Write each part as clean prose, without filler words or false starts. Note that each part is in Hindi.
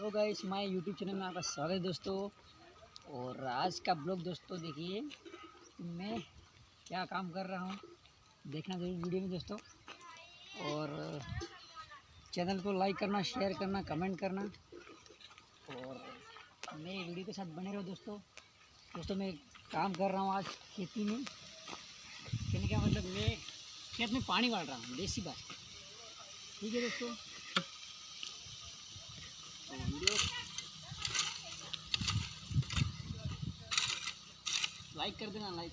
Hello guys, my YouTube channel में आपका स्वागत है दोस्तों। और आज का ब्लॉग दोस्तों देखिए मैं क्या काम कर रहा हूँ, देखना जरूर वीडियो में दोस्तों। और चैनल को लाइक करना, शेयर करना, कमेंट करना और मेरे वीडियो के साथ बने रहो दोस्तों। मैं काम कर रहा हूँ आज खेती में। कहने का मतलब मैं खेत में पानी डाल रहा हूँ, देसी बात। ठीक है दोस्तों, वीडियो लाइक कर देना, लाइक।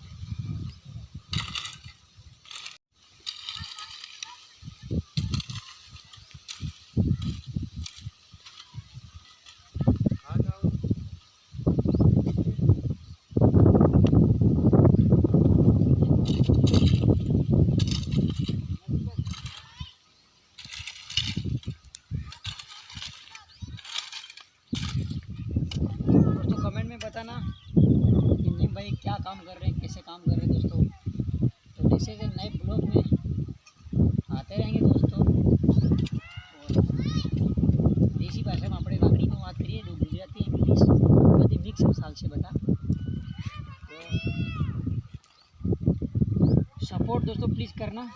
दोस्तों कमेंट में बताना कि नीम भाई क्या काम कर रहे हैं, कैसे काम कर रहे हैं दोस्तों। तो जैसे कि नए ब्लॉग में आते रहेंगे दोस्तों। और देसी भाषा में अपने वागड़ी में बात करिए, जो गुजराती इंग्लिश बधी मिक्स साल से बता। तो सपोर्ट दोस्तों प्लीज़ करना।